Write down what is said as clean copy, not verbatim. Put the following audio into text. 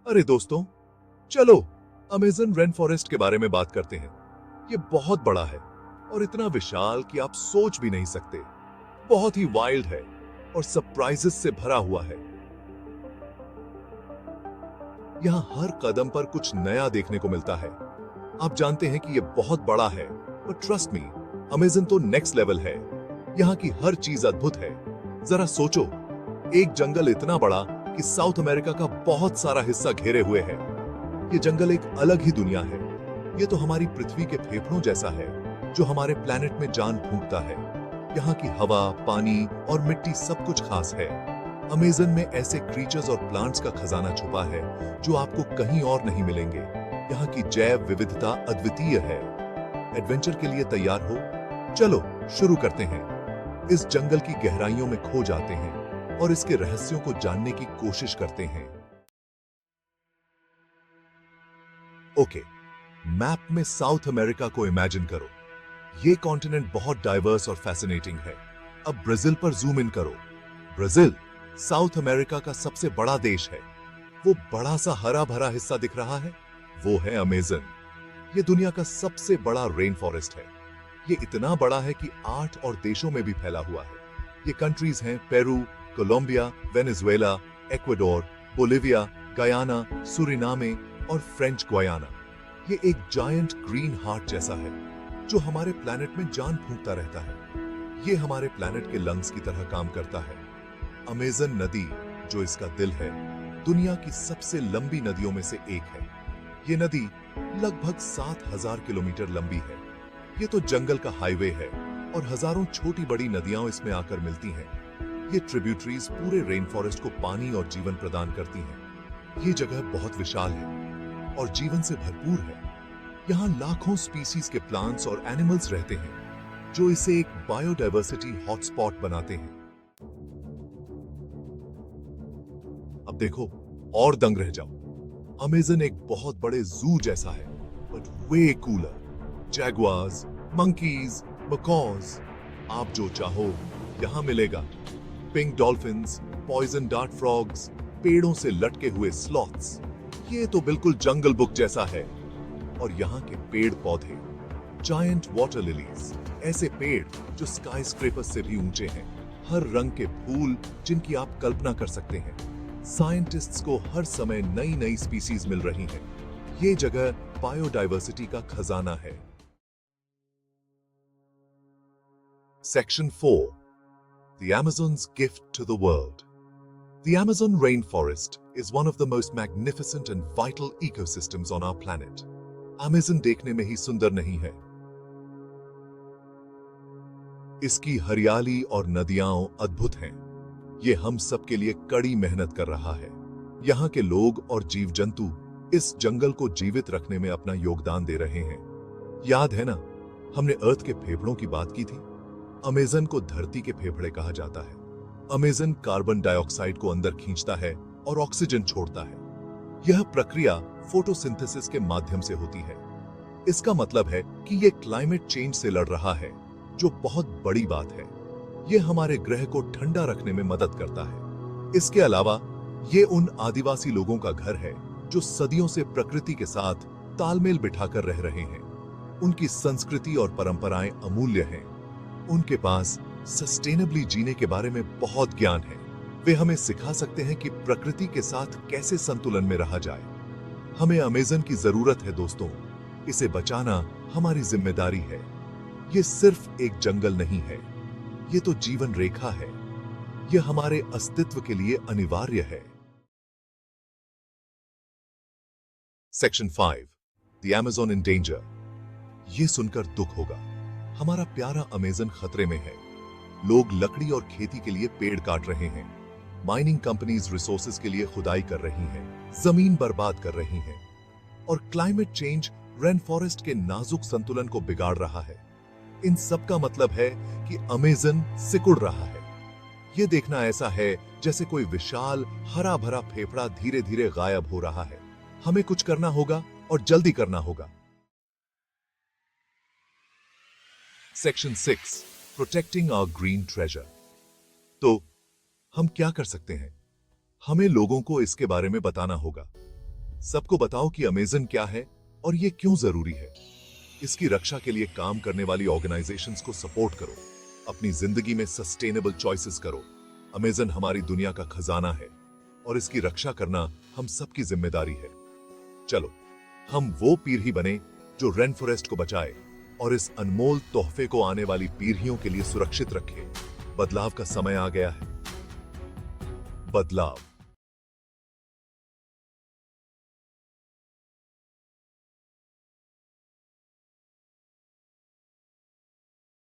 अरे दोस्तों, चलो अमेज़न रेन फॉरेस्ट के बारे में बात करते हैं। ये बहुत बड़ा है और इतना विशाल कि आप सोच भी नहीं सकते। बहुत ही वाइल्ड है और सरप्राइजेस से भरा हुआ है। यहाँ हर कदम पर कुछ नया देखने को मिलता है। आप जानते हैं कि ये बहुत बड़ा है, पर ट्रस्ट मी, अमेज़न तो नेक्स्ट लेवल है। यहाँ की हर चीज अद्भुत है। जरा सोचो, एक जंगल इतना बड़ा कि साउथ अमेरिका का बहुत सारा हिस्सा घेरे हुए है। ये जंगल एक अलग ही दुनिया है। ये तो हमारी पृथ्वी के फेफड़ों जैसा है, जो हमारे प्लेनेट में जान फूंकता है। यहाँ की हवा, पानी और मिट्टी सब कुछ खास है। अमेज़न में ऐसे क्रीचर्स और प्लांट्स का खजाना छुपा है जो आपको कहीं और नहीं मिलेंगे। यहाँ की जैव विविधता अद्वितीय है। एडवेंचर के लिए तैयार हो? चलो शुरू करते हैं। इस जंगल की गहराइयों में खो जाते हैं और इसके रहस्यों को जानने की कोशिश करते हैं। ओके, मैप में साउथ अमेरिका को इमेजिन करो। ये कॉन्टिनेंट बहुत डाइवर्स और फैसिनेटिंग है। अब ब्राजील पर जूम इन करो। ब्राजील साउथ अमेरिका का सबसे बड़ा देश है। वो बड़ा सा हरा भरा हिस्सा दिख रहा है, वो है अमेज़न। ये दुनिया का सबसे बड़ा रेन फॉरेस्ट है। ये इतना बड़ा है कि 8 और देशों में भी फैला हुआ है। ये कंट्रीज हैं Peru, Colombia, Venezuela, Ecuador, Bolivia, Guyana, Suriname और फ्रेंच गुयाना। ये एक जायंट ग्रीन हार्ट जैसा है जो हमारे प्लैनेट में जान फूंकता रहता है। ये हमारे प्लैनेट के लंग्स की तरह काम करता है। अमेज़न नदी, जो इसका दिल है, दुनिया की सबसे लंबी नदियों में से एक है। ये नदी लगभग 7000 किलोमीटर लंबी है। ये तो जंगल का हाईवे है और हजारों छोटी बड़ी नदियां इसमें आकर मिलती हैं। ये ट्रिब्यूटरीज पूरे रेन फॉरेस्ट को पानी और जीवन प्रदान करती हैं। ये जगह बहुत विशाल है और जीवन से भरपूर है। यहाँ लाखों स्पीसीज के प्लांट्स और एनिमल्स रहते हैं, जो इसे एक बायोडायवर्सिटी हॉटस्पॉट बनाते हैं। अब देखो और दंग रह जाओ। अमेज़न एक बहुत बड़े जू जैसा है, but way cooler. Jaguars, monkeys, macaws, आप जो चाहो यहां मिलेगा। Pink dolphins, poison dart frogs, पेड़ों से लटके हुए स्लॉथ्स। ये तो बिल्कुल जंगल बुक जैसा है। और यहाँ के पेड़ पौधे, जायंट वाटर लिलीज, ऐसे पेड़ जो स्काई स्क्रेपर्स से भी ऊंचे हैं। हर रंग के फूल जिनकी आप कल्पना कर सकते हैं। साइंटिस्ट्स को हर समय नई नई स्पीसीज मिल रही हैं। ये जगह बायोडायवर्सिटी का खजाना है। Section 4. The Amazon's Gift to the World. The Amazon rainforest is one of the most magnificent and vital ecosystems on our planet. Amazon देखने में ही सुंदर नहीं है, इसकी हरियाली और नदियां अद्भुत हैं। ये हम सब के लिए कड़ी मेहनत कर रहा है। यहाँ के लोग और जीव जंतु इस जंगल को जीवित रखने में अपना योगदान दे रहे हैं। याद है ना, हमने अर्थ के फेफड़ों की बात की थी। अमेज़न को धरती के फेफड़े कहा जाता है। अमेज़न कार्बन डाइऑक्साइड को अंदर खींचता है और ऑक्सीजन छोड़ता है। यह प्रक्रिया फोटोसिंथेसिस के माध्यम से होती है। इसका मतलब है कि यह क्लाइमेट चेंज से लड़ रहा है, जो बहुत बड़ी बात है। यह हमारे ग्रह को ठंडा रखने में मदद करता है। इसके अलावा ये उन आदिवासी लोगों का घर है जो सदियों से प्रकृति के साथ तालमेल बिठाकर रह रहे हैं। उनकी संस्कृति और परंपराएं अमूल्य हैं। उनके पास सस्टेनेबली जीने के बारे में बहुत ज्ञान है। वे हमें सिखा सकते हैं कि प्रकृति के साथ कैसे संतुलन में रहा जाए। हमें अमेज़न की जरूरत है दोस्तों। इसे बचाना हमारी जिम्मेदारी है। ये सिर्फ एक जंगल नहीं है, ये तो जीवन रेखा है। यह हमारे अस्तित्व के लिए अनिवार्य है। Section 5. The Amazon in danger. ये सुनकर दुख होगा। हमारा प्यारा अमेज़न खतरे में है। लोग लकड़ी और खेती के लिए पेड़ काट रहे हैं। माइनिंग कंपनीज रिसोर्सेज के लिए खुदाई कर रही हैं, जमीन बर्बाद कर रही हैं। और क्लाइमेट चेंज रेन फॉरेस्ट के नाजुक संतुलन को बिगाड़ रहा है। इन सब का मतलब है कि अमेज़न सिकुड़ रहा है। यह देखना ऐसा है जैसे कोई विशाल हरा भरा फेफड़ा धीरे धीरे गायब हो रहा है। हमें कुछ करना होगा और जल्दी करना होगा। Section 6. Protecting our green treasure. तो हम क्या कर सकते हैं? हमें लोगों को इसके बारे में बताना होगा। सबको बताओ कि अमेजन क्या है और ये क्यों जरूरी है। इसकी रक्षा के लिए काम करने वाली ऑर्गेनाइजेशंस को सपोर्ट करो। अपनी जिंदगी में सस्टेनेबल चॉइसेस करो। अमेजन हमारी दुनिया का खजाना है और इसकी रक्षा करना हम सबकी जिम्मेदारी है। चलो हम वो पीढ़ी बने जो रेन फॉरेस्ट को बचाए और इस अनमोल तोहफे को आने वाली पीढ़ियों के लिए सुरक्षित रखे। बदलाव का समय आ गया है। बदलाव